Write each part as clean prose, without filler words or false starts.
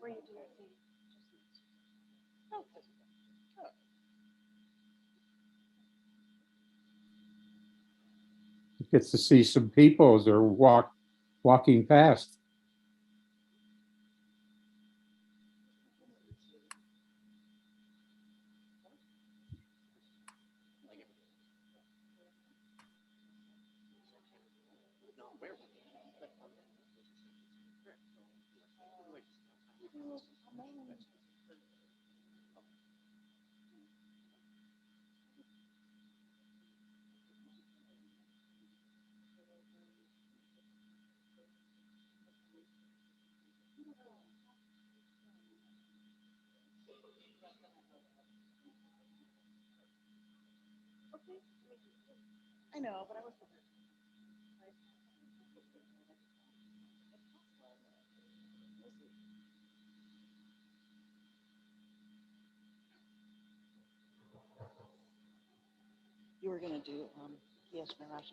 before you do your thing. Gets to see some people as they're walking past. I know, but I was. You were gonna do yes, Marash.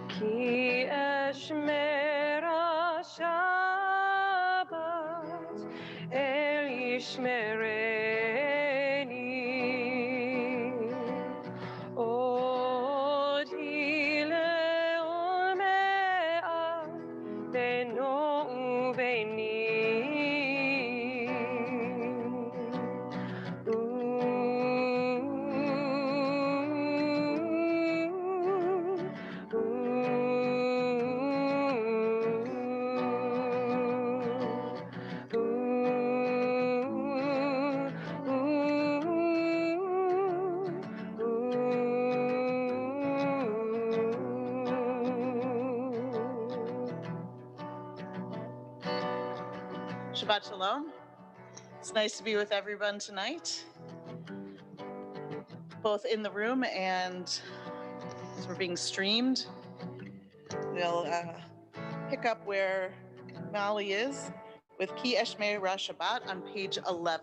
Ki eshmera Shabbat el yishmereni oti leol me'at beno ubeni Shabbat Shalom. It's nice to be with everyone tonight, both in the room and as we're being streamed. We'll pick up where Mali is with Ki Eshmei Shabbat on page 11.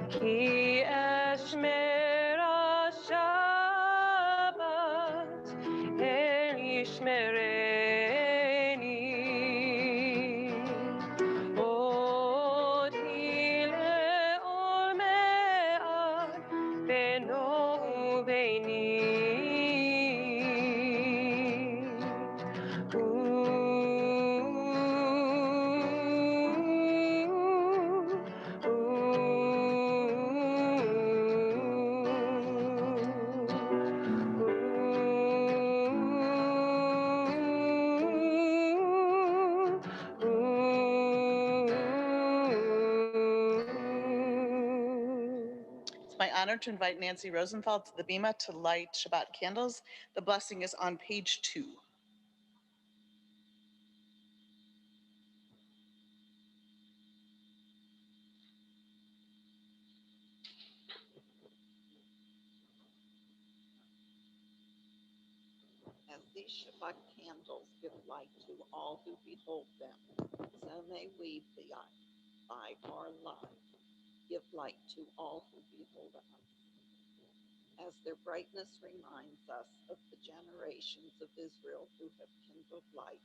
Ki eshmera Shabbat el yishmereni oti leol me'at beno ubeni It's my honor to invite Nancy Rosenthal to the Bima to light Shabbat candles. The blessing is on page 2. As these Shabbat candles give light to all who behold them, so may we, by our life, give light to all who behold us. as their brightness reminds us of the generations of Israel who have kindled light.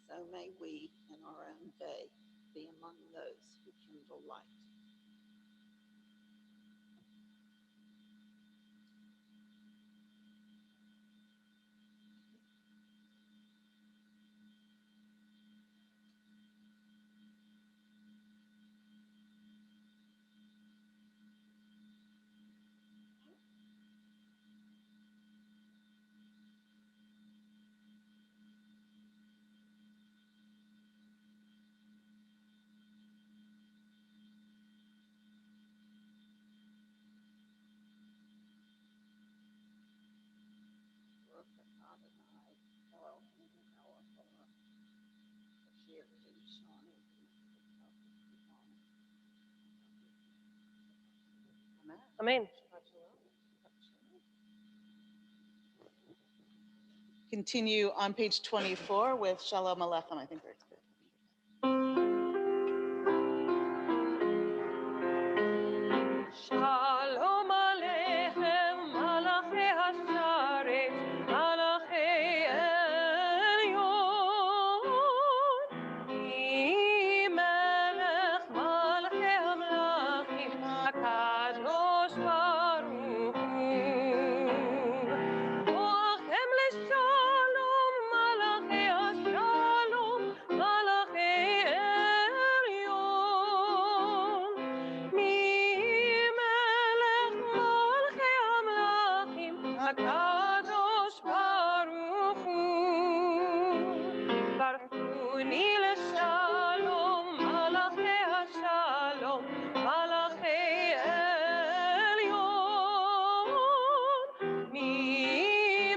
So may we, in our own day, be among those who kindle light. Amen. Continue on page 24 with Shalom Aleichem. I think that's good. Shalom Aleichem, Malachi Hasharet, Malachi Elyon. Melech Malachi Hamlachim, HaKadosh Baruch Hu. Boachem leShalom, Malachi Hashalom, Malachi Elyon. HaKadosh Baruch Hu. Baruchuni leShalom, Malachi HaShalom, Malachi Elyon.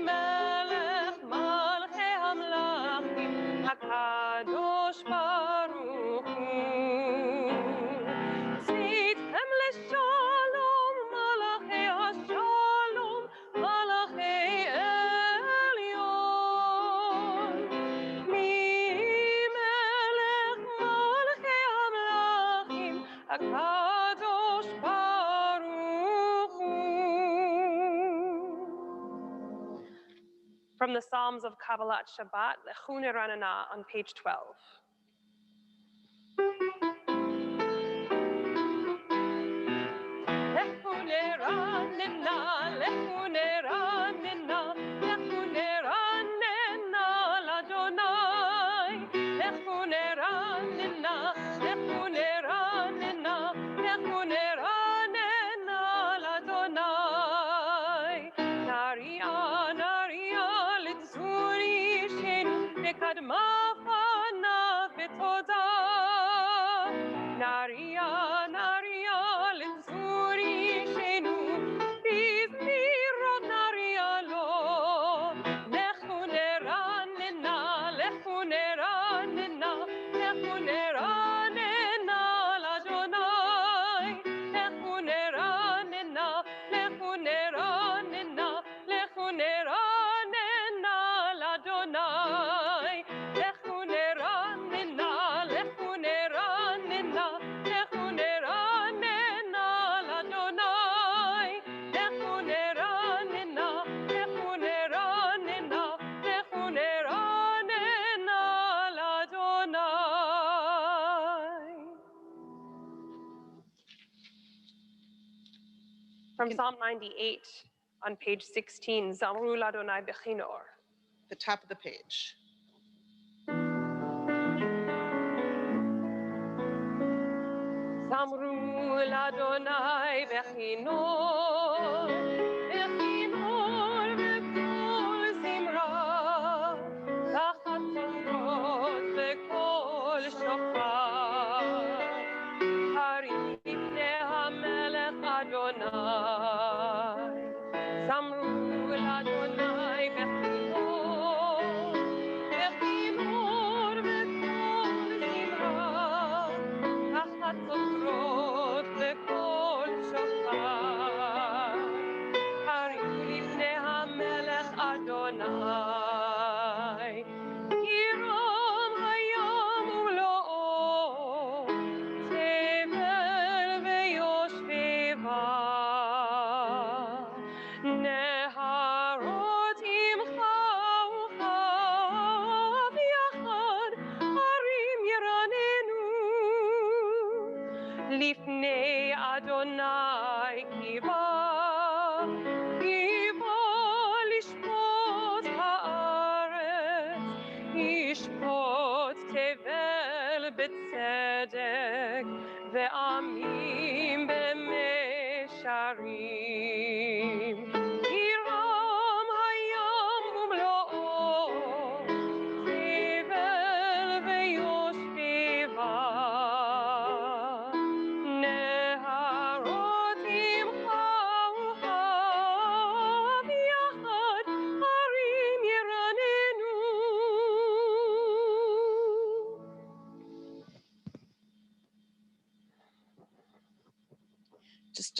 Melech Malchei Hamlachim, HaKadosh Baruch Hu. Tzidchem leShalom, Malachi HaShalom, Malachi Elyon. Melech Malchei Hamlachim, HaKadosh Baruch Hu. From the Psalms of Kabbalat Shabbat, Lechu Neranana on page 12. Lechu Neranana, Lechu Neranana, Lechu Neranana l'Adonai. Lechu Neranana, Lechu Neranana, Lechu Neranana l'Adonai. Naria, Naria, Litzuri Shenu, Bekadma Chana V'Toda. Naria, Naria, Litzuri Shenu, Bizmirot Naria Lo. Lechu Neranena, Lechu Neranena, Lechu Neranena l'Adonai. Lechu Neranena, Lechu Neranena, Lechu Neranena l'Adonai. Lechu Neranena, Lechu Neranena, Lechu Neranena l'Adonai. Lechu Neranena, Lechu Neranena, Lechu Neranena l'Adonai. From Psalm 98 on page 16, Zamru l'Adonai Bechinor. The top of the page. Zamru l'Adonai Bechinor, Bechinor v'kol zimra, tachat tzorot v'kol shofar. Harim lifnei HaMelech Adonai. Zamru l'Adonai Bechinor, Bechinor v'kol zimra, תחת צופרות וקול שופר. הרים לפני המלך אדוני, ירום היום ומלואו, תבל ויושביו. Adonai kiva lishpot haaretz, yishpot tevel b'tzedek, ve'amim b'mesharim. Hiram hayam umlo'o, tevel ve'yoshbeva. נהרות ימחאו יחד, הרים ירננו. Just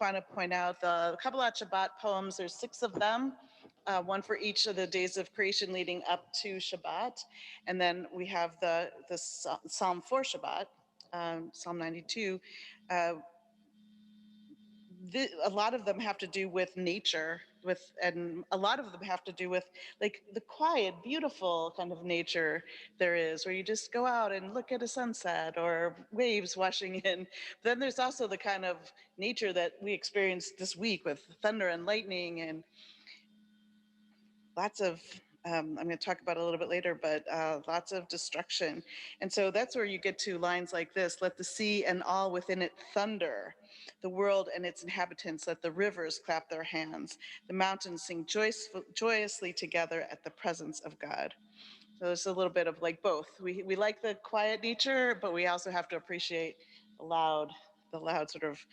want to point out the Kabbalat Shabbat poems. There's 6 of them, one for each of the days of creation leading up to Shabbat. And then we have the Psalm for Shabbat, Psalm 92. A lot of them have to do with nature, and a lot of them have to do with like the quiet, beautiful kind of nature there is, where you just go out and look at a sunset or waves washing in. Then there's also the kind of nature that we experienced this week with thunder and lightning and lots of I'm going to talk about it a little bit later, but lots of destruction. And so that's where you get to lines like this: let the sea and all within it thunder, the world and its inhabitants, let the rivers clap their hands, the mountains sing joyously together at the presence of God. So it's a little bit of like both. We like the quiet nature, but we also have to appreciate the loud sort of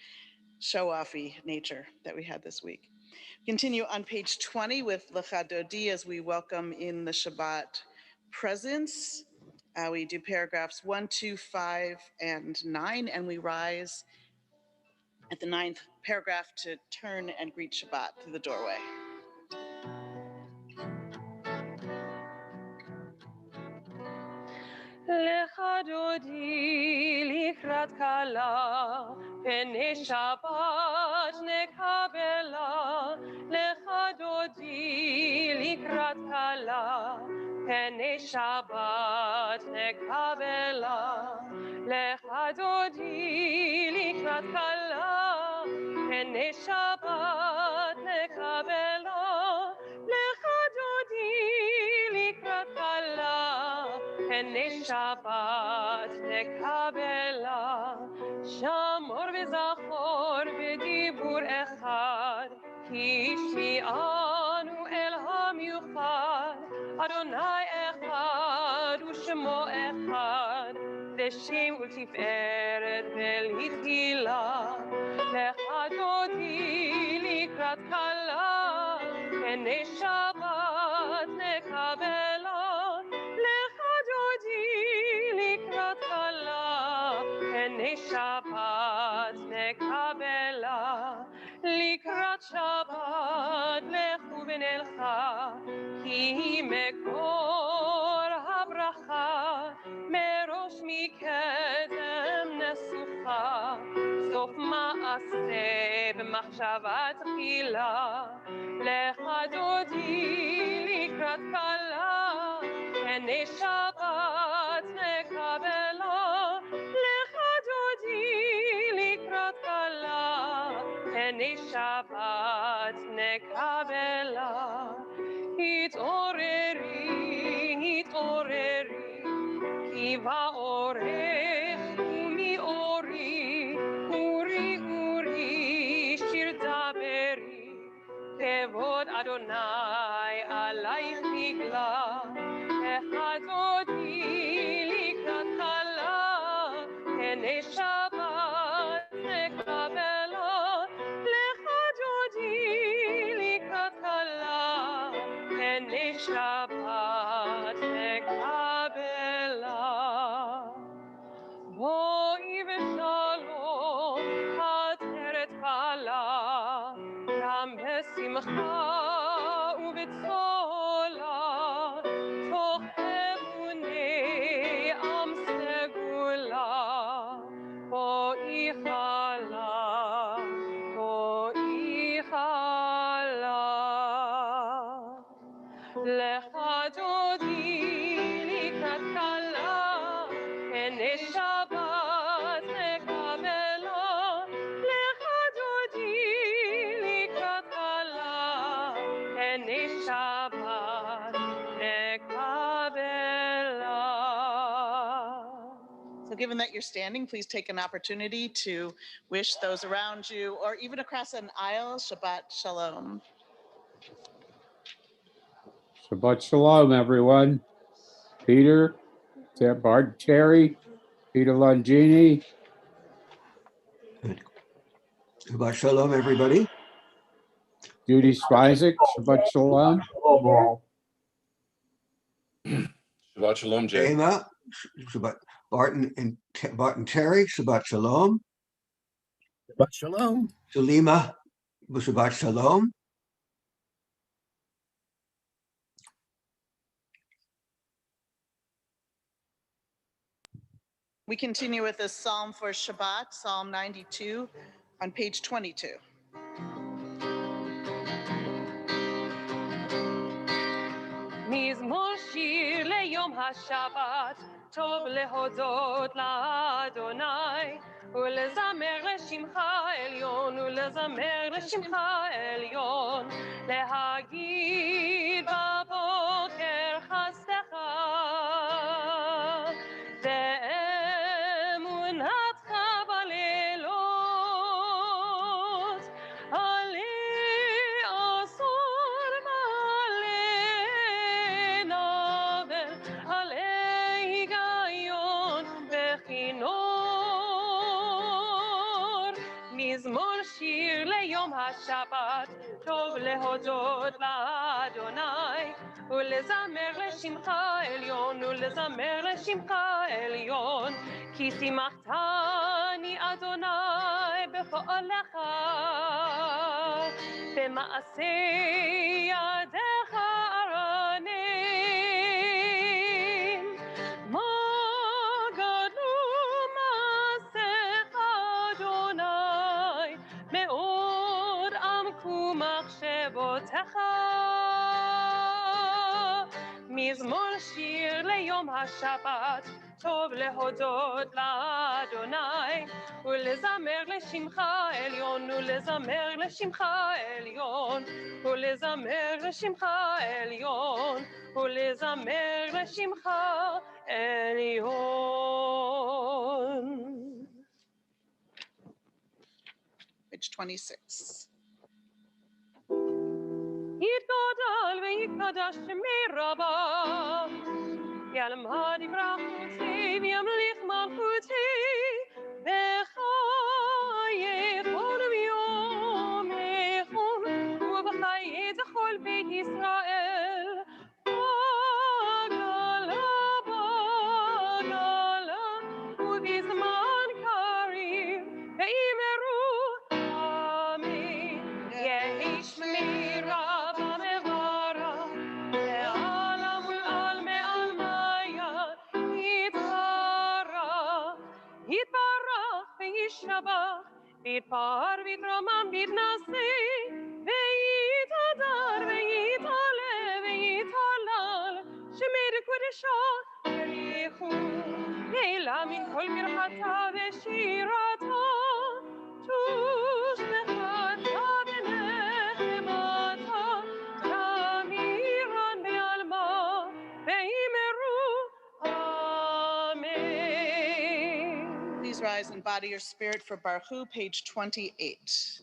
show-offy nature that we had this week. Continue on page 20 with Lecha Dodi as we welcome in the Shabbat presence. We do paragraphs 1, 2, 5, and 9, and we rise at the 9th paragraph to turn and greet Shabbat through the doorway. לך דודי לקראת כלה, פני שבת נקבלה. לך דודי לקראת כלה, פני שבת נקבלה. לך דודי לקראת כלה, פני שבת נקבלה. לך דודי לקראת כלה, פני שבת נקבלה. שמור וזכור בדיבור אחד, כי שמיענו אל המיוחד. אדוני אחד ושמו אחד, לשם ולתפארת ולתהילה. לך דודי לקראת כלה, פני שבת נקבלה. לך דודי לקראת כלה, פני שבת נקבלה. לקראת שבת לכו ונלכה, כי מקור הברכה, מראש מקדם נסוכה. סוף מעשה במחשבה תחילה. לך דודי לקראת כלה, פני שבת נקבלה. לך דודי לקראת כלה, פני שבת נקבלה. התעוררי, התעוררי, כי באורך ומאורי, אורי אורי שיר דברי. כבוד אדוני עלייך נגלה. לך דודי לקראת כלה, פני שבת נקבלה. לך דודי לקראת כלה, פני שבת נקבלה. בואי בשלום עטרת כלה, גם בשמחה ובצהלה, תוך אמוני עם סגולה. בואי כלה, בואי כלה. לך דודי לקראת כלה, פני שבת נקבלה. So given that you're standing, please take an opportunity to wish those around you or even across an aisle, Shabbat Shalom. Shabbat Shalom, everyone. Peter, Bart Terry, Peter Longini. Shabbat Shalom, everybody. Judy Spizek, Shabbat Shalom. Shabbat Shalom, Jay. Emma, Shabbat, Barton and Terry, Shabbat Shalom. Shabbat Shalom. Sulima, Shabbat Shalom. We continue with this psalm for Shabbat, Psalm 92 on page 22. מזמור שיר ליום השבת, טוב להודות לאדוני, ולזמר לשמך עליון, ולזמר לשמך עליון, להגיד בבוקר חסדך, ואמונתך בלילות, עלי עשור מלא נבל, עלי היגיון וכינור. מזמור שיר ליום השבת, טוב להודות לאדוני, ולזמר לשמך עליון, ולזמר לשמך עליון, כי שימחתני אדוני בפועלך, במעשה ידיך ארנים. מה גדלו מעשיך אדוני, מאוד עמקו מחשבותיך. מזמור שיר ליום השבת, טוב להודות לאדוני, ולזמר לשמך עליון, ולזמר לשמך עליון, ולזמר לשמך עליון, ולזמר לשמך עליון. Page 26. יתגדל ויקדש שמי רבה, יעלמד יברכותי וימליך מלכותי, בחיי כל יום יחום, ובחיי כל בית ישראל. בגלה בגלה, ובזמן קריב, ואמרו אמן. יהי שמירה במברך, לעלם ולעל מעל מעיין, יתברך, יתברך וישתבח, ויתפאר ויתרומם ויתנשא, ויתהדר ויתעלה ויתהלל, שמי קודשו יריחו, נעלה מן כל ברכתה ושירתה, תושבחתה ונחמתה, תמירן בעלמה, ואמרו אמן. Please rise and body your spirit for Baruch, page 28.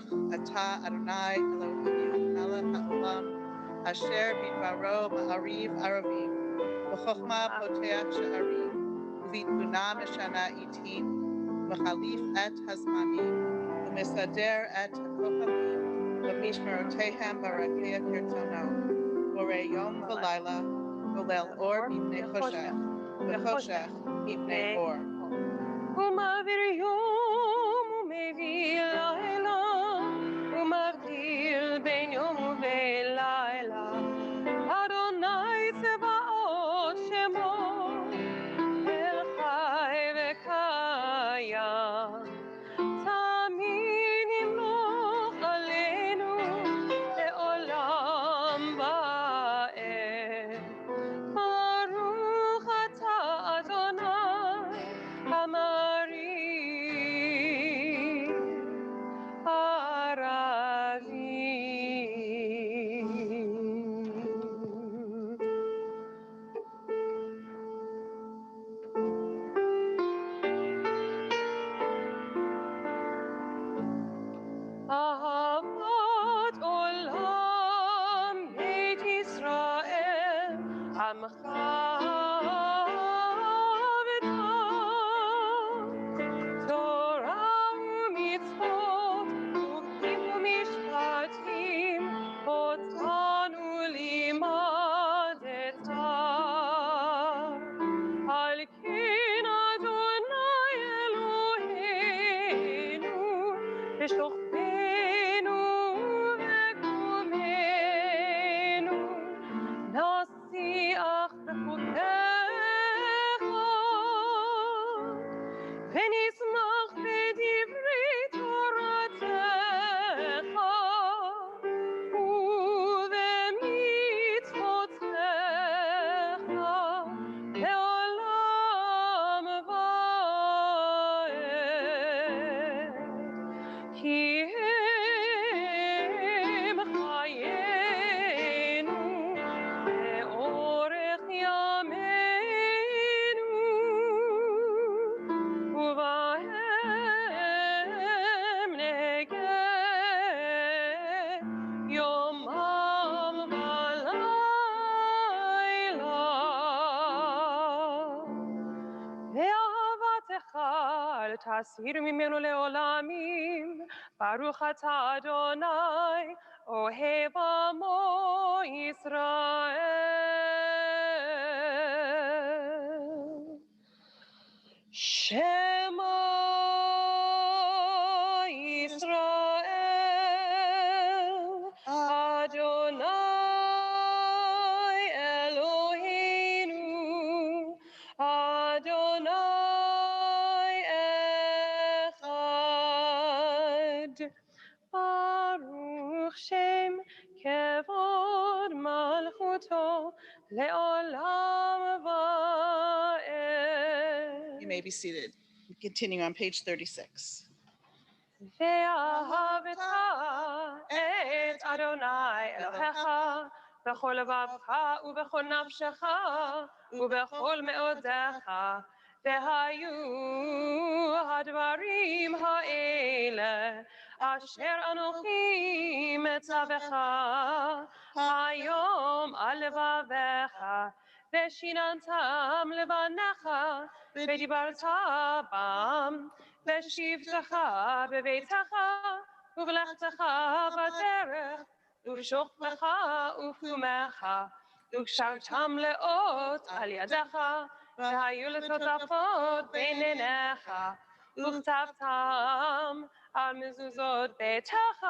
Baruch atah Adonai Eloheinu melech haolam asher bidbaro ma'ariv aravim v'chochma poteach she'arim uvitbuna meshana itim v'chalif et hazmanim v'mesader et hakochavim v'mishmerotehem barakea kirtzono borei yom v'layla golel or mipnei choshech v'choshech mipnei or. ומעביר יום ומביא לילה, ומבדיל בין יום ובין לילה. אדוני צבאות שמו, אל חי וקיים. תמיד ימלוך עלינו לעולם ועד. ברוך אתה אדוני המרים ערבים. אהבת עולם בית ישראל עמך תורה ומצוות חוקים ומשפטים אותנו לימדת. על כן אדוני אלוהינו בשוכבנו וקומנו נשיח בחוקיך ונשמח בדברי תורתך ובמצוותיך לעולם ועד. כי הם חיינו לאורך ימינו ובהם נגה יומם ולילה. ואהבתך אל תסיר ממנו לעולמים. ברוך אתה אדוני אוהב עמו ישראל. שמע ישראל אדוני אלוהינו אדוני אחד. ברוך שם כבוד מלכותו לעולם ועד. You may be seated. Continuing on page 36. ואהבת את אדוני אלוהיך בכל לבבך ובכל נפשך ובכל מאודיך. והיו הדברים האלה אשר אנוכי מצווך היום על לבביך ושיננתם לבניך ודיברת בם בשבתך בביתך ובלכתך בדרך ובשוכבך ובקומך וקשרתם לאות על ידך והיו לטוטפות בין עיניך וכתבתם על מזוזות ביתך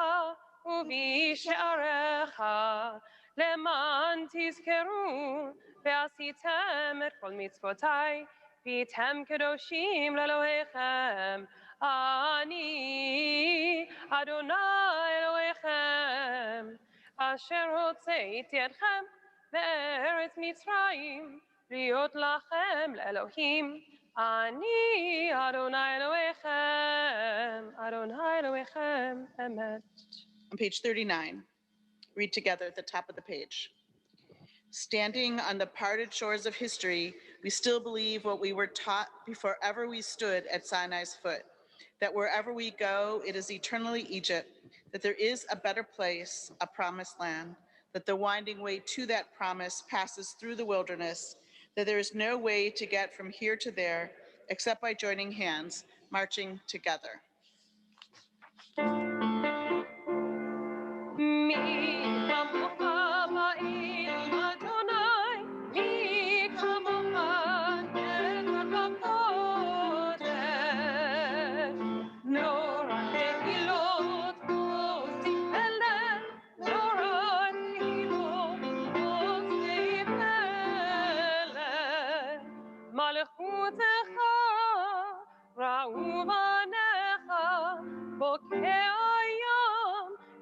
ובשעריך למען תזכרו ועשיתם את כל מצוותיי והייתם קדושים לאלוהיכם. אני אדוני אלוהיכם אשר הוצאתי אתכם מארץ מצרים להיות לכם לאלוהים. אני אדוני אלוהיכם אמת. On page 39, read together at the top of the page. Standing on the parted shores of history, we still believe what we were taught before ever we stood at Sinai's foot, that wherever we go, it is eternally Egypt, that there is a better place, a promised land, that the winding way to that promise passes through the wilderness, that there is no way to get from here to there except by joining hands, marching together.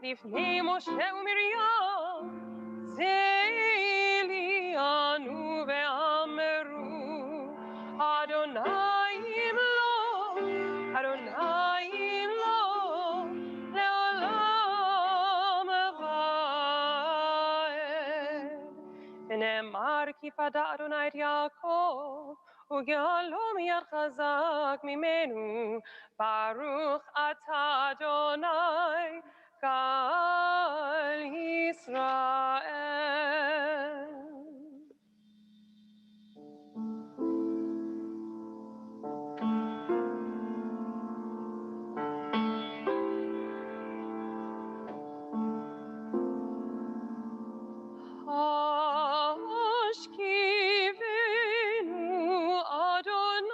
לפני משה ומרים, צאלי אנו ואמרו, אדוני ימלוך, אדוני ימלוך, לעולם ועד. ונאמר כי פדה אדוני את יעקב, וגאלו מיד חזק ממנו, ברוך אתה אדוני, Kal Yisrael. Ashkivenu Adonai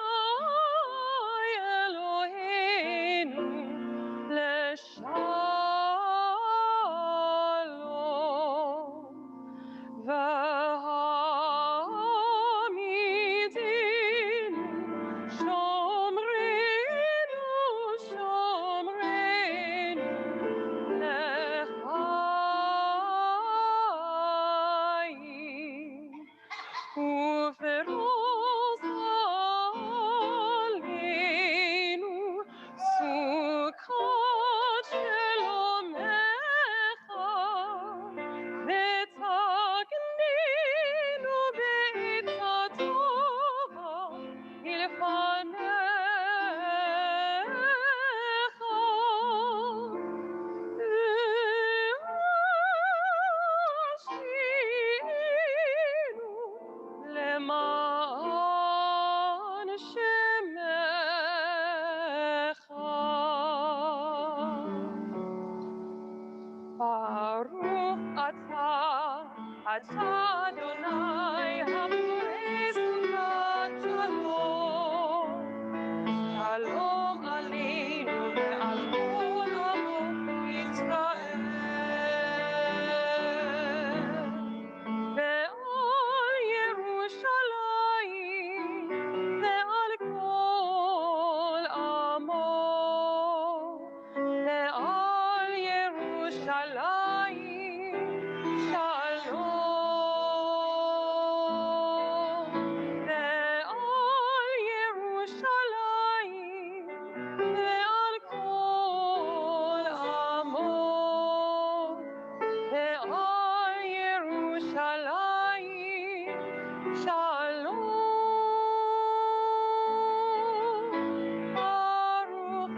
Eloheinu Leshalom. V'hamidinu Shomrenu Shomrenu L'chaim U'veros aleinu Sukkot Shelomecha V'tagneinu be'etzatova ilfanecha למען שמך. ברוך אתה, אתה אדוני הפורס סוכת שלום. שלום עלינו ועל כל עמו ישראל. ועל ירושלים ועל כל עמו. ועל ירושלים שלום. ועל ירושלים ועל כל עמו. ועל ירושלים שלום. ברוך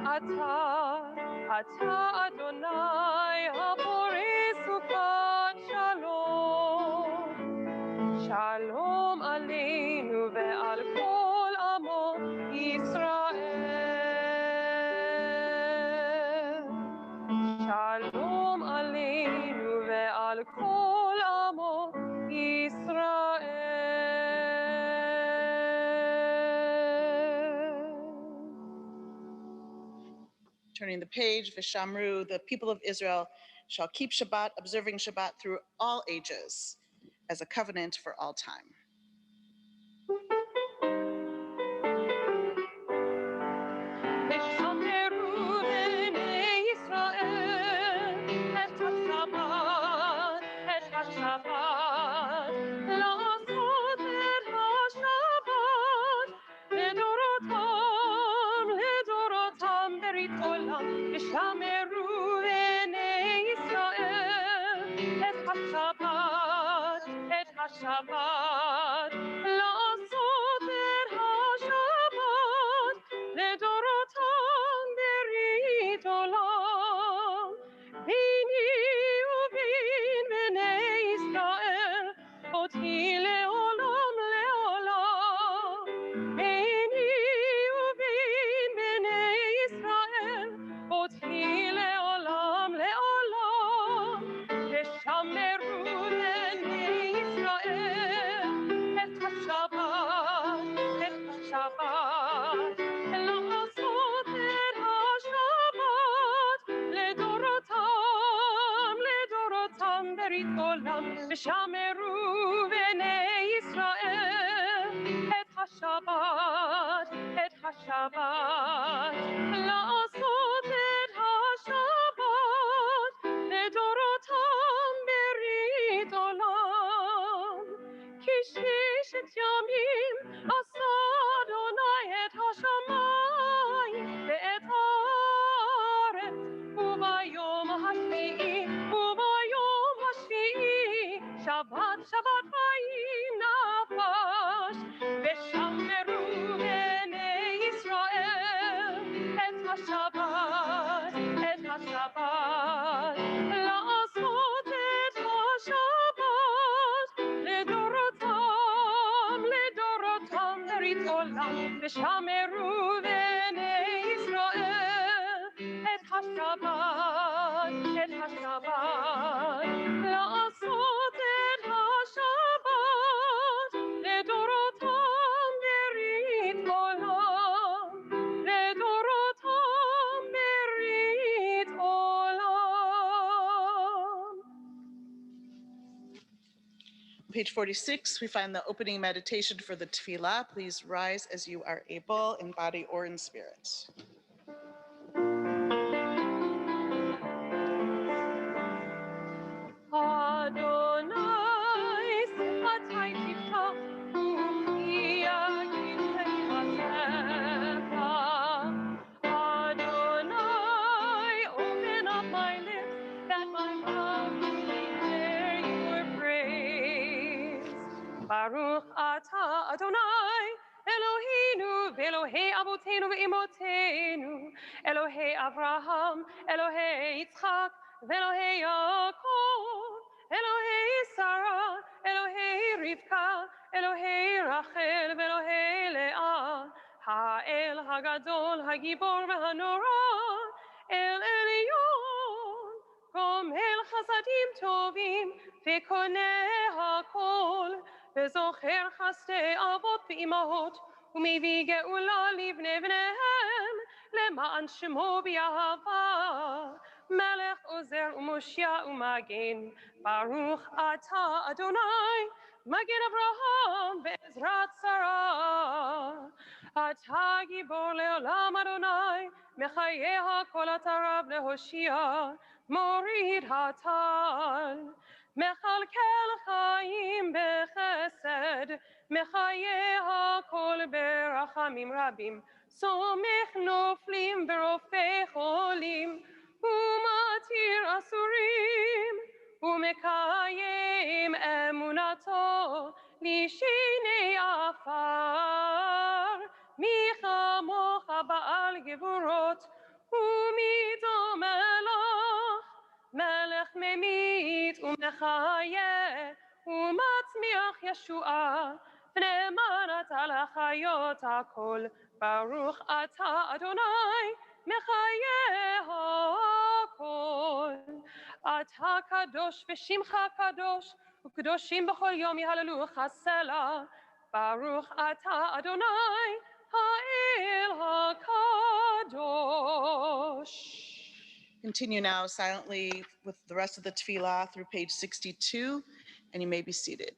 אתה אדוני הפורס סוכת שלום. שלום עלינו ועל כל עמו ישראל. שלום עלינו ועל כל עמו ישראל. Turning the page, Vishamru, the people of Israel shall keep Shabbat, observing Shabbat through all ages as a covenant for all time. ושמרו בני ישראל את השבת, את השבת, לעשות את השבת לדורותם, לדורותם ברית עולם. ושמרו בני ישראל את השבת, את השבת, לעשות את השבת לדורותם ברית עולם. ביני ובין בני ישראל, אותי לעולם לעולם, ושמרו בני ישראל את השבת, לעשות את השבת לדורותם ברית עולם, ושמרו בני ישראל את השבת, לעשות את השבת לדורותם ברית עולם. כי 6 ימים עשה אדוני את השמיים ואת הארץ, וביום השביעי שבת חיים נפש, ושמרו בני ישראל את השבת, לעשות את השבת לדורותם ברית עולם, ושמרו בני ישראל את השבת, לעשות את השבת לדורותם ברית עולם, ברית עולם. Page 46, we find the opening meditation for the tefillah. Please rise as you are able, in body or in spirit. Adonai, Sifatai Tiftach, Uki Yagid Techasecha. Adonai, open up my lips, that my mouth may declare your praise. Baruch Atah Adonai, Eloheinu, Elohei Avotenu ve'imotenu, Elohei Avraham, Elohei Yitzchak, Elohei Yaakov, Elohei Sarah, Elohei Rivka, Elohei Rachel, Elohei Leah, Ha'el Hagadol, Hagibor ve'hanora, El Elyon, Gomel Chasadim Tovim, Ve'koneh HaKol, Ve'zocher Chasdei Avot ve'imahot, U'mevii ge'ula livnei bneihem, Le'ma'an Shemo b'Yahava, Melech Ozer u'Moshia u'Magen, Baruch Atah Adonai, Magen Avraham ve'Ezrat Sarah. Atah Gibor le'olam Adonai, Mechayeh ha'kol atarav lehoshia, Morid hatal. Mechalkel chaim bechesed, Mechayeh ha'kol berachamim rabim, Somech noflim berofei cholim, Umatir asurim, Umekayim emunato, Lishinei afar, Michamocha ba'al gevurot, Umido melech, Melech memit umechayeh, Umatzmiach Yeshua, V'ne'emanat al hachayot hakol, Baruch Atah Adonai, Mechayeh hakol. Atah kadosh v'shimcha kadosh, u'kadoshim b'chol yom yihallelu chasela. Baruch Atah Adonai, ha'el hakadosh. Continue now silently with the rest of the tefillah through page 62, and you may be seated.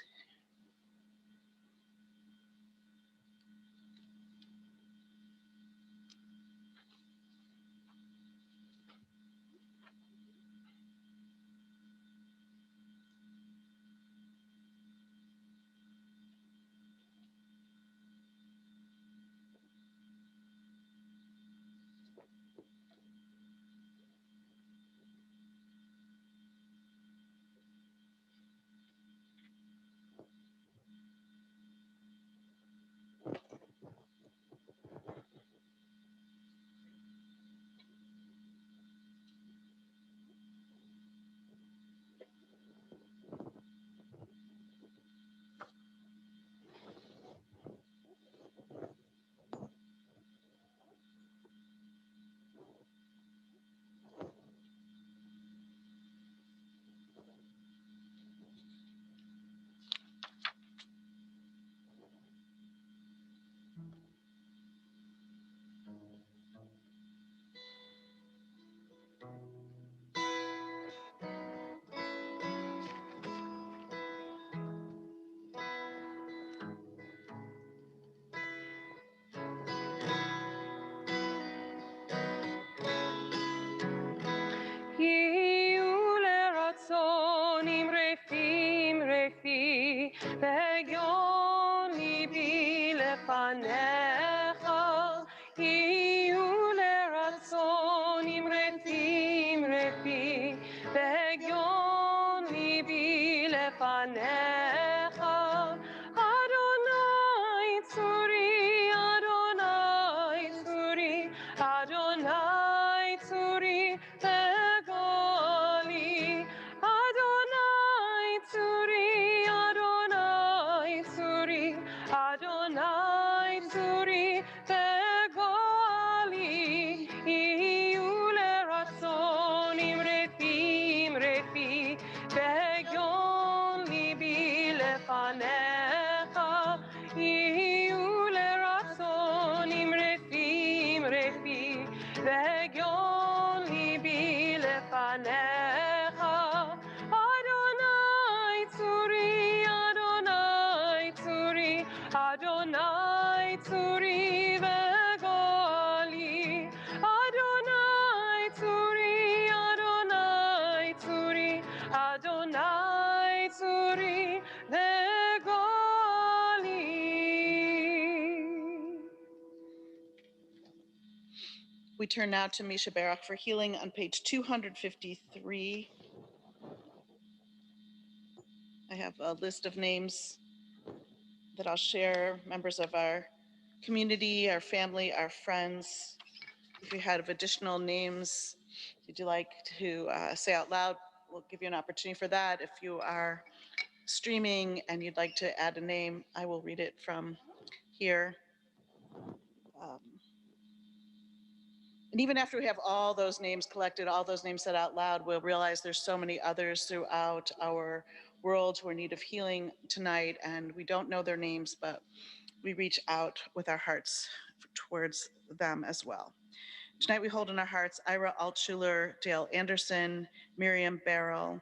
והגיון ליבי לפניך, יהיו לרצון אמרתי אמרתי, והגיון ליבי לפניך, אדוני צורי, אדוני צורי, אדוני צורי וגואלי, אדוני צורי, אדוני צורי, אדוני צורי וגואלי, יהיו לרצון אמרתי אמרתי, והגיון ליבי לפניך, יהיו לרצון אמרתי אמרתי, והגיון ליבי לפניך, אדוני צורי, אדוני צורי, אדוני צורי וגואלי, אדוני צורי, אדוני צורי, אדוני צורי וגואלי. We turn now to Misha Barak for healing on page 253. I have a list of names that I'll share, members of our community, our family, our friends. If you have additional names you'd like to say out loud, we'll give you an opportunity for that. If you are streaming and you'd like to add a name, I will read it from here. And even after we have all those names collected, all those names said out loud, we'll realize there's so many others throughout our world who are in need of healing tonight, and we don't know their names, but we reach out with our hearts towards them as well. Tonight we hold in our hearts Ira Altschuler, Dale Anderson, Miriam Barrell,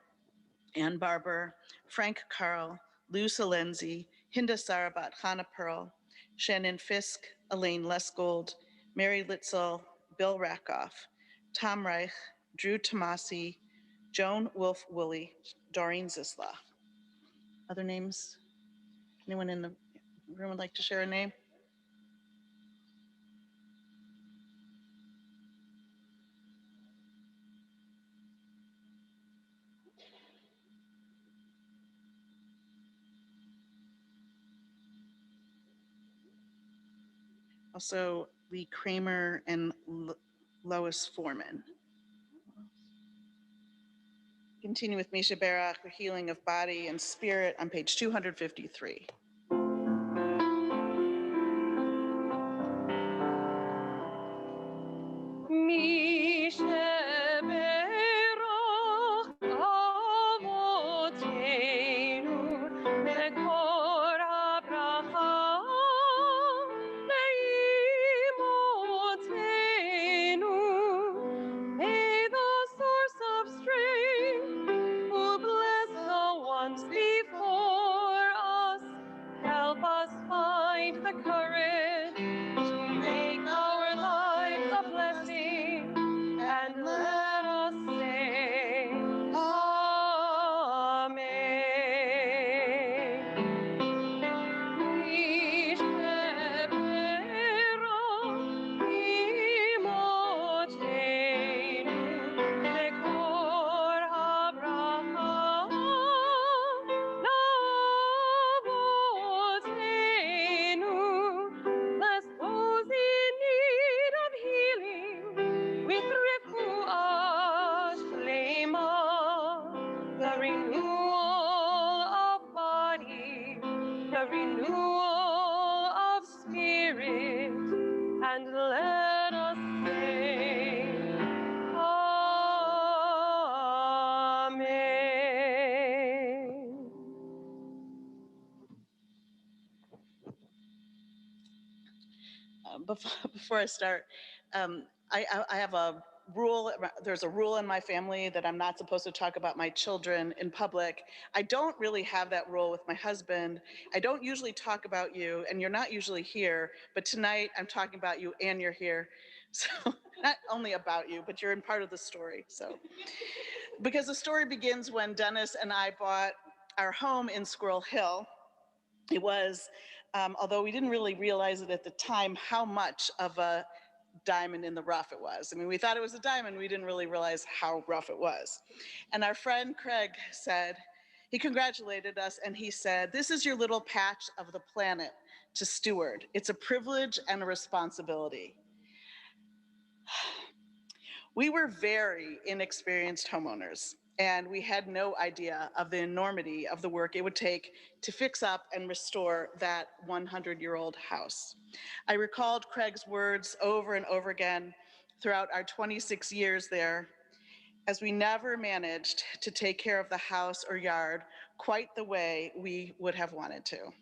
Ann Barber, Frank Carl, Lou Salenzi, Hinda Sarabat, Hannah Pearl, Shannon Fisk, Elaine Lesgold, Mary Litzel, Bill Rackoff, Tom Reich, Drew Tomasi, Joan Wolf Woolley, Doreen Zisla. Other names? Anyone in the room would like to share a name? Also, Lee Kramer and Lois Foreman. Continue with Misha Barak for healing of body and spirit on page 253. Before us, help us find the courage to make our lives a blessing, and let us say, bless those in need of healing with refuah shlema, the renewal of body, the renewal of spirit, and let us say, Amen. Before I start, I have a rule. There's a rule in my family that I'm not supposed to talk about my children in public. I don't really have that rule with my husband. I don't usually talk about you, and you're not usually here, but tonight I'm talking about you and you're here. So not only about you, but you're in part of the story. So because the story begins when Dennis and I bought our home in Squirrel Hill. It was, although we didn't really realize it at the time, how much of a diamond in the rough it was. I mean, we thought it was a diamond. We didn't really realize how rough it was. And our friend Craig said, he congratulated us and he said, "This is your little patch of the planet to steward. It's a privilege and a responsibility." We were very inexperienced homeowners, and we had no idea of the enormity of the work it would take to fix up and restore that 100-year-old house. I recalled Craig's words over and over again throughout our 26 years there, as we never managed to take care of the house or yard quite the way we would have wanted to.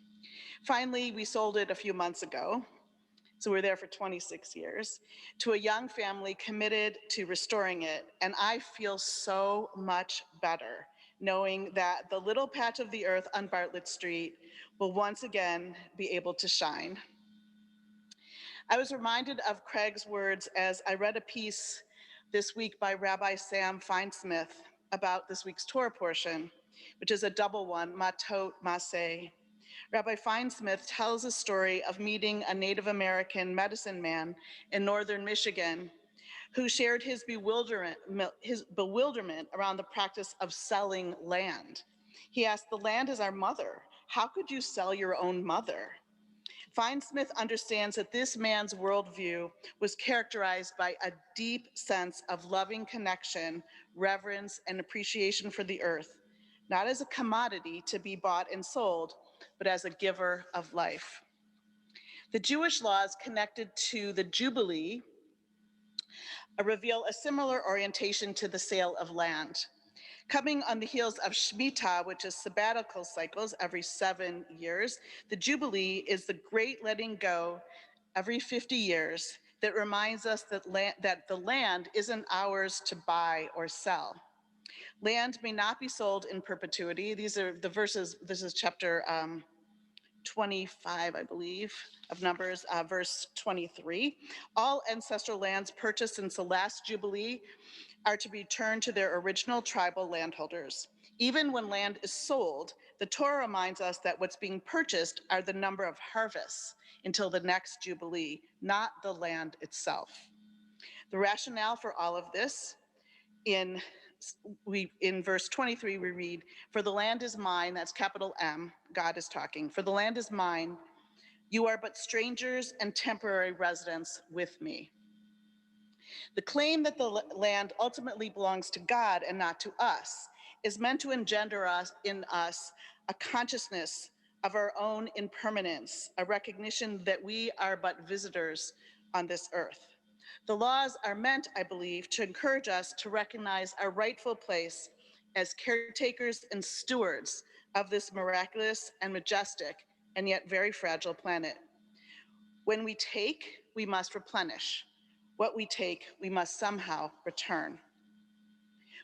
Finally, we sold it a few months ago, so we were there for 26 years, to a young family committed to restoring it. And I feel so much better knowing that the little patch of the earth on Bartlett Street will once again be able to shine. I was reminded of Craig's words as I read a piece this week by Rabbi Sam Feinsmith about this week's Torah portion, which is a double one, Matot Maseh. Rabbi Feinsmith tells a story of meeting a Native American medicine man in northern Michigan who shared his bewilderment around the practice of selling land. He asked, "The land is our mother. How could you sell your own mother?" Feinsmith understands that this man's worldview was characterized by a deep sense of loving connection, reverence, and appreciation for the earth, not as a commodity to be bought and sold, but as a giver of life. The Jewish laws connected to the Jubilee reveal a similar orientation to the sale of land. Coming on the heels of Shemitah, which is sabbatical cycles every 7 years, the Jubilee is the great letting go every 50 years that reminds us that the land isn't ours to buy or sell. Land may not be sold in perpetuity. These are the verses, this is chapter 25, I believe, of Numbers, verse 23. All ancestral lands purchased since the last Jubilee are to be returned to their original tribal landholders. Even when land is sold, the Torah reminds us that what's being purchased are the number of harvests until the next Jubilee, not the land itself. The rationale for all of this, in verse 23, we read, "For the land is mine," that's capital M, God is talking, "For the land is mine, you are but strangers and temporary residents with me." The claim that the land ultimately belongs to God and not to us is meant to engender in us a consciousness of our own impermanence, a recognition that we are but visitors on this earth. The laws are meant, I believe, to encourage us to recognize our rightful place as caretakers and stewards of this miraculous and majestic and yet very fragile planet. When we take, we must replenish. What we take, we must somehow return.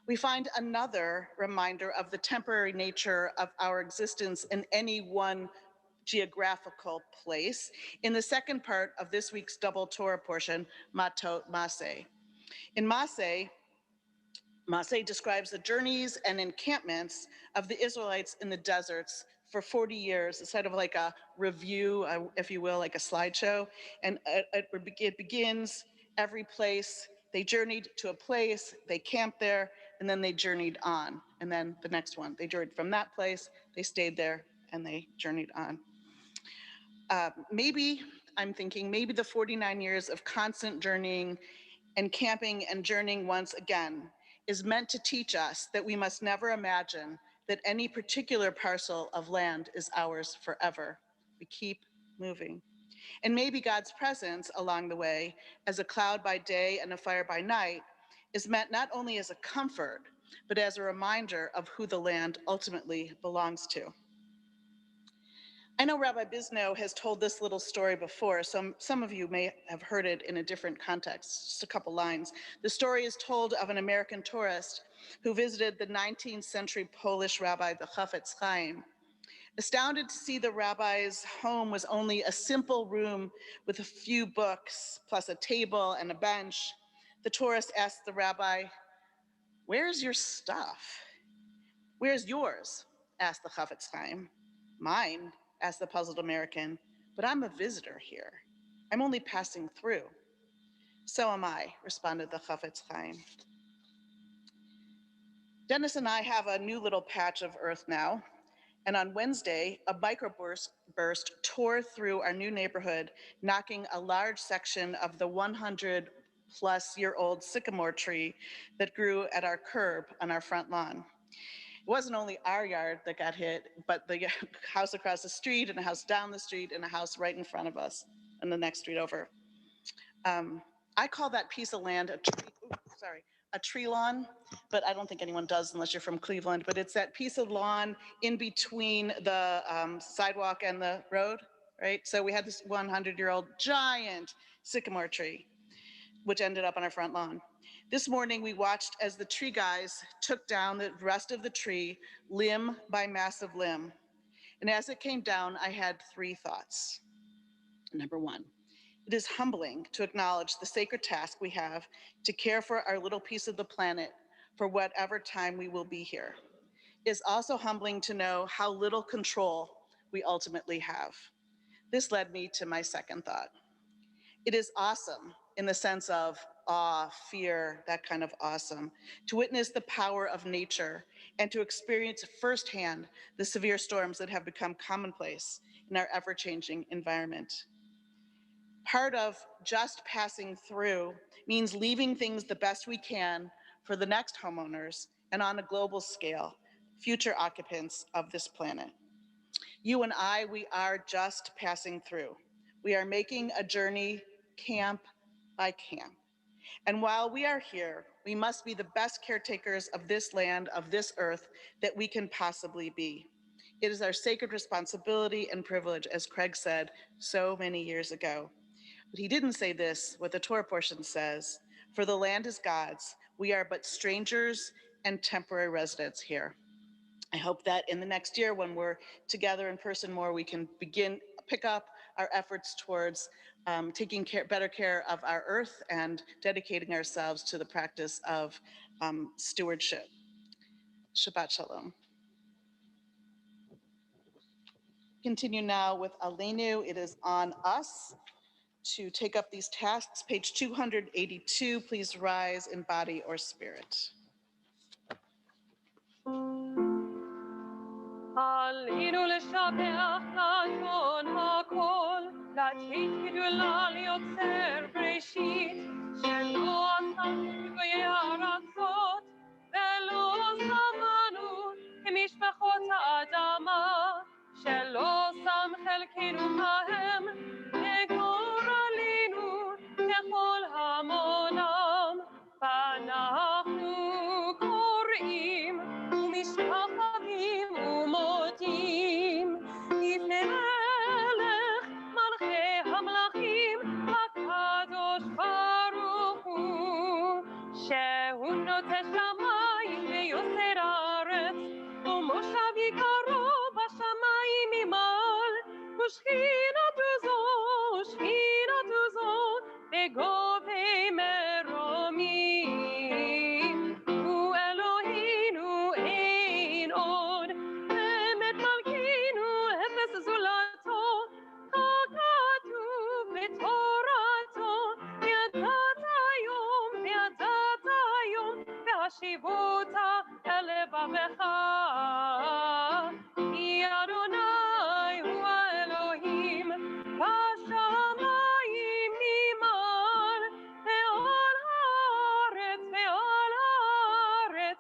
We find another reminder of the temporary nature of our existence in any one geographical place in the second part of this week's double Torah portion, Matot Maseh. In Maseh describes the journeys and encampments of the Israelites in the deserts for 40 years. It's sort of like a review, if you will, like a slideshow. And it begins every place. They journeyed to a place, they camped there, and then they journeyed on. And then the next one, they journeyed from that place, they stayed there, and they journeyed on. I'm thinking, maybe the 49 years of constant journeying and camping and journeying once again is meant to teach us that we must never imagine that any particular parcel of land is ours forever. We keep moving. And maybe God's presence along the way, as a cloud by day and a fire by night, is meant not only as a comfort, but as a reminder of who the land ultimately belongs to. I know Rabbi Bisno has told this little story before, so some of you may have heard it in a different context, just a couple lines. The story is told of an American tourist who visited the 19th century Polish rabbi, the Chafetz Chaim. Astounded to see the rabbi's home was only a simple room with a few books, plus a table and a bench, the tourist asked the rabbi, "Where's your stuff?" "Where's yours?" asked the Chafetz Chaim. "Mine," asked the puzzled American. But I'm a visitor here. I'm only passing through. So am I, responded the Chafetz Chaim. Dennis and I have a new little patch of earth now. And on Wednesday, a microburst tore through our new neighborhood, knocking a large section of the 100-plus-year-old sycamore tree that grew at our curb on our front lawn. It wasn't only our yard that got hit, but the house across the street and a house down the street and a house right in front of us and the next street over. I call that piece of land a tree lawn, but I don't think anyone does unless you're from Cleveland, but it's that piece of lawn in between the sidewalk and the road, right? So we had this 100-year-old giant sycamore tree, which ended up on our front lawn. This morning, we watched as the tree guys took down the rest of the tree, limb by massive limb. And as it came down, I had three thoughts. Number one, it is humbling to acknowledge the sacred task we have to care for our little piece of the planet for whatever time we will be here. It is also humbling to know how little control we ultimately have. This led me to my second thought. It is awesome in the sense of awe, fear, that kind of awesome, to witness the power of nature and to experience firsthand the severe storms that have become commonplace in our ever-changing environment. Part of just passing through means leaving things the best we can for the next homeowners and on a global scale, future occupants of this planet. You and I, we are just passing through. We are making a journey camp by camp. And while we are here, we must be the best caretakers of this land, of this earth, that we can possibly be. It is our sacred responsibility and privilege, as Craig said so many years ago. But he didn't say this, what the Torah portion says, for the land is God's, we are but strangers and temporary residents here. I hope that in the next year, when we're together in person more, we can pick up our efforts towards taking better care of our earth and dedicating ourselves to the practice of stewardship. Shabbat Shalom. Continue now with Aleinu. It is on us to take up these tasks. Page 282, please rise in body or spirit. עלינו לשבח לאדון הכל, לתת גדולה ליוצר בראשית, שלא עשה גויי הארצות, ולא שמנו כמשפחות האדמה, שלא שם חלקנו בהם, לגורלנו ככל המונם, ואנחנו קוראים ומשתחווים ומודים לפני מלך מלכי המלכים הקדוש ברוך הוא, שהוא נוטש שמיים ויוסר הארץ, ומושב יקרו בשמיים ממעל, ושכינתו זו בגובי מרומים. הוא אלוהינו אין עוד, באמת מלכינו אפס זולתו, ככתוב בתורתו, וידעת היום, והשיבות אל לבבך. כי אדוני הוא האלוהים, בשמיים ממעל, ועל הארץ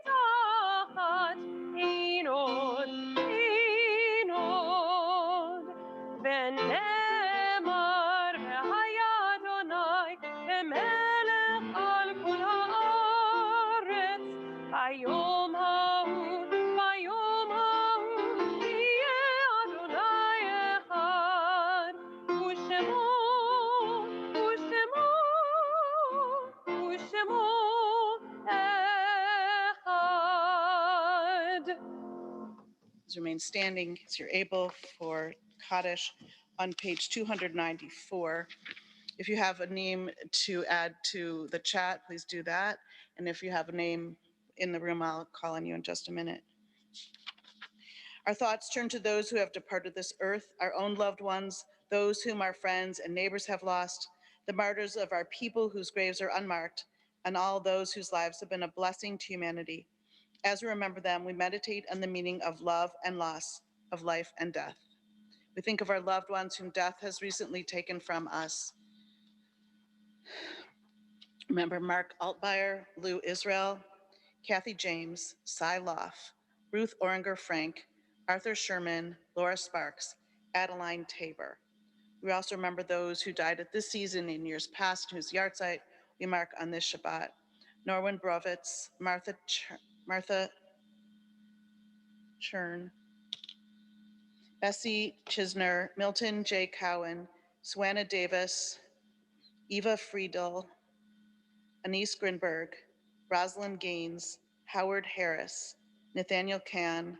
מתחת, אין עוד. ונאמר, והיה אדוני למלך על כל הארץ, ביום ההוא יהיה אדוני אחד, ושמו אחד. Please remain standing as you're able for Kaddish on page 294. If you have a name to add to the chat, please do that. And if you have a name in the room, I'll call on you in just a minute. Our thoughts turn to those who have departed this earth, our own loved ones, those whom our friends and neighbors have lost, the martyrs of our people whose graves are unmarked, and all those whose lives have been a blessing to humanity. As we remember them, we meditate on the meaning of love and loss, of life and death. We think of our loved ones whom death has recently taken from us. Remember Mark Altmeyer, Lou Israel, Kathy James, Cy Loff, Ruth Oringer Frank, Arthur Sherman, Laura Sparks, Adeline Tabor. We also remember those who died at this season in years past, whose yahrzeit we mark on this Shabbat. Norwin Brovitz, Martha Chern, Bessie Chisner, Milton J. Cowan, Swanna Davis, Eva Friedel, Anise Grinberg, Rosalind Gaines, Howard Harris, Nathaniel Kahn,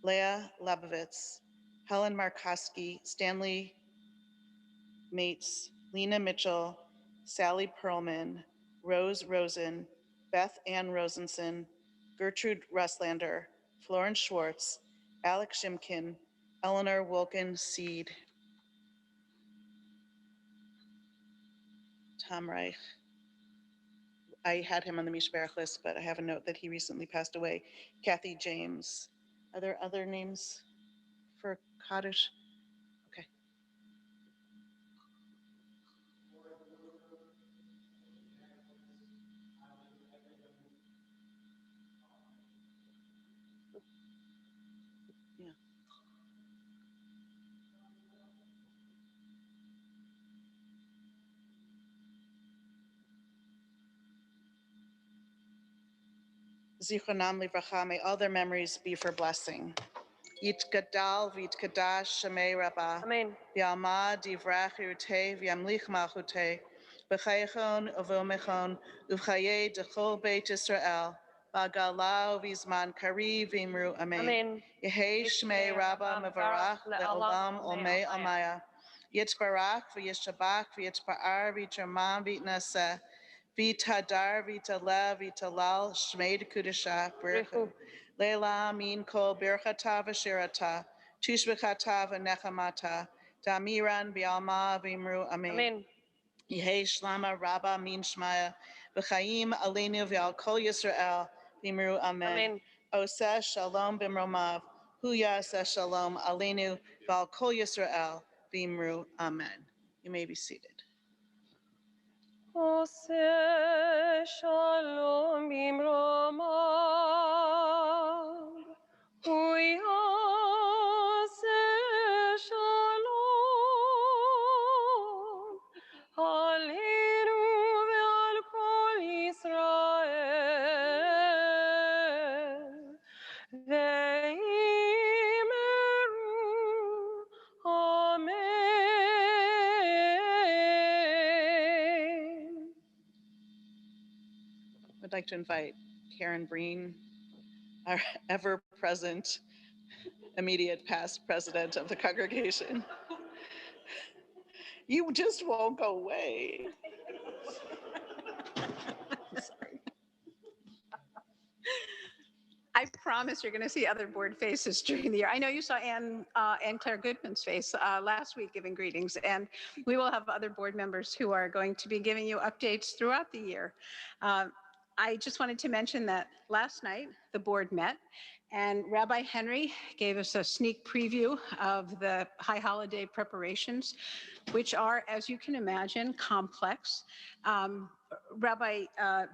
Leah Lebovitz, Helen Markowski, Stanley Mates, Lena Mitchell, Sally Perlman, Rose Rosen, Beth Ann Rosenson, Gertrude Russlander, Florence Schwartz, Alex Shimkin, Eleanor Wilkin Seed, Tom Reich. I had him on the Mishberach list, but I have a note that he recently passed away. Kathy James. Are there other names for Kaddish? Okay. Yeah. Zichronam livracha, may all their memories be for blessing. Yitgadal v'yitkadash Shemei Rabbah. Amen. V'alma divrach yirutei v'yamlich malchutei. B'chayechon uvomechon uv'chayei dechol Beit Yisrael. B'agala v'zman kari v'imru amen. Amen. Yehei Shmei Rabbah mevarach le'olam olmei amaya. Yitzbarach v'yishabach v'yitzpa'ar v'yitramam v'yitnaseh. V'tadar v'talev v'talal Shmei Kudusha B'rechu. Leila min kol birchata v'shirata, tushbechata v'nechamata, damiran b'alma v'imru amen. Amen. Yehei shlama rabba min shmaya, v'chaim aleinu v'al kol Yisrael v'imru amen. Amen. Oseh shalom b'mromav, hu yaseh shalom aleinu v'al kol Yisrael v'imru amen. You may be seated. Oseh shalom bimromav, hu yaseh shalom aleinu ve'al kol Yisrael ve'imru amen. I'd like to invite Karen Breen, our ever-present, immediate past president of the congregation. You just won't go away. I promise you're going to see other board faces during the year. I know you saw Ann Claire Goodman's face last week giving greetings, and we will have other board members who are going to be giving you updates throughout the year. I just wanted to mention that last night the board met, and Rabbi Henry gave us a sneak preview of the high holiday preparations, which are, as you can imagine, complex. Rabbi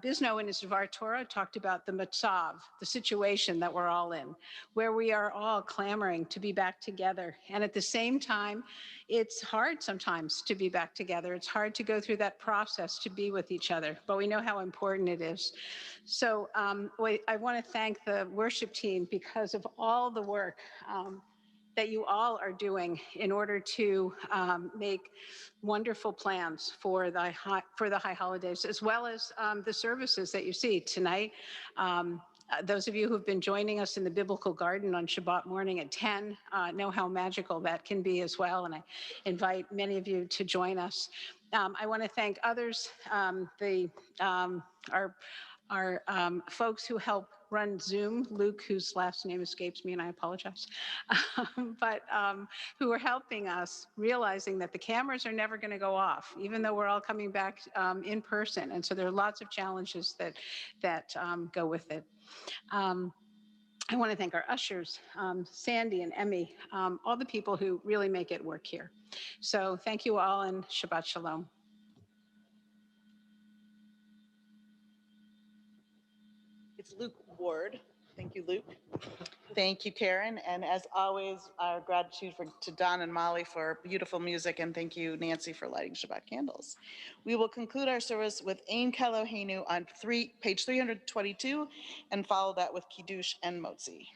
Bisno in his Dvar Torah talked about the matzav, the situation that we're all in, where we are all clamoring to be back together. And at the same time, it's hard sometimes to be back together. It's hard to go through that process to be with each other, but we know how important it is. So I want to thank the worship team because of all the work that you all are doing in order to make wonderful plans for the high holidays, as well as the services that you see tonight. Those of you who've been joining us in the Biblical Garden on Shabbat morning at 10 know how magical that can be as well, and I invite many of you to join us. I want to thank others, our folks who help run Zoom, Luke, whose last name escapes me, and I apologize, but who are helping us, realizing that the cameras are never going to go off, even though we're all coming back in person. And so there are lots of challenges that go with it. I want to thank our ushers, Sandy and Emmy, all the people who really make it work here. So thank you all, and Shabbat Shalom. It's Luke Ward. Thank you, Luke. Thank you, Karen. And as always, our gratitude to Don and Molly for beautiful music. And thank you, Nancy, for lighting Shabbat candles. We will conclude our service with Ein Keloheinu on page 322 and follow that with Kiddush and Motzi.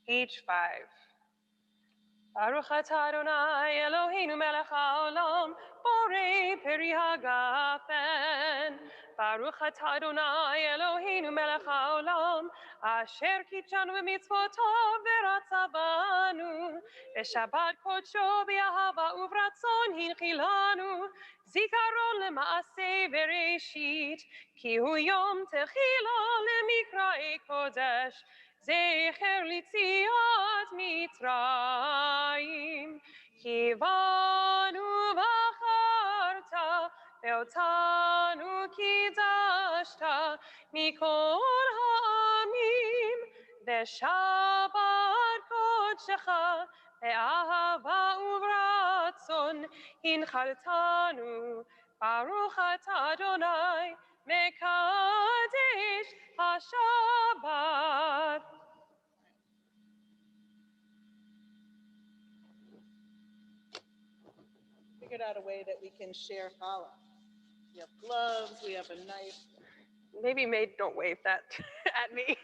Page 5. Baruch atah Adonai Eloheinu melech haolam, borei peri hagafen. Baruch atah Adonai Eloheinu melech haolam, asher kitshanu b'mitzvotav v'ratza banu. B'shabbat kodsho b'ahava uvratzon hinchilanu, zikaron lema'aseh bereshit, ki hu yom techila lemikra'ei kodesh. Zecher litziat Mitzrayim, kivanu v'acharta, ve'otanu kidashta, mikol ha'amim, ve'shabbat kodshecha, ve'ahava uvratzon, hinchaltanu, baruch atah Adonai, mekadesh HaShabbat. Figured out a way that we can share challah. We have gloves, we have a knife. Maybe Maid don't wave that at me.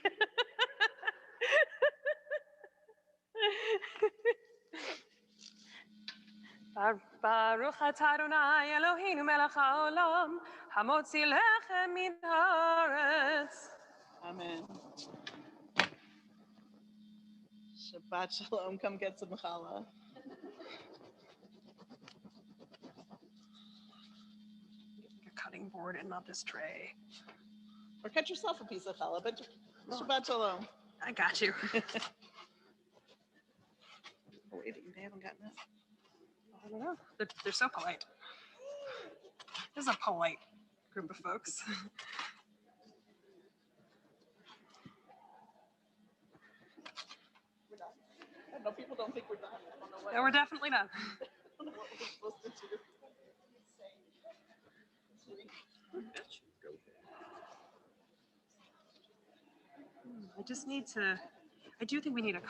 Baruch atah Adonai Eloheinu melech haolam, hamotzi lechem min haaretz. Amen. Shabbat Shalom. Come get some challah. A cutting board and not this tray. Or cut yourself a piece of challah, but Shabbat Shalom. I got you. Oh, wait, they haven't gotten it. I don't know. They're so polite. This is a polite group of folks. We're done. I don't know, people don't think we're done. I don't know what, No, we're definitely done. I don't know what we're supposed to do. I just need to, I do think we need a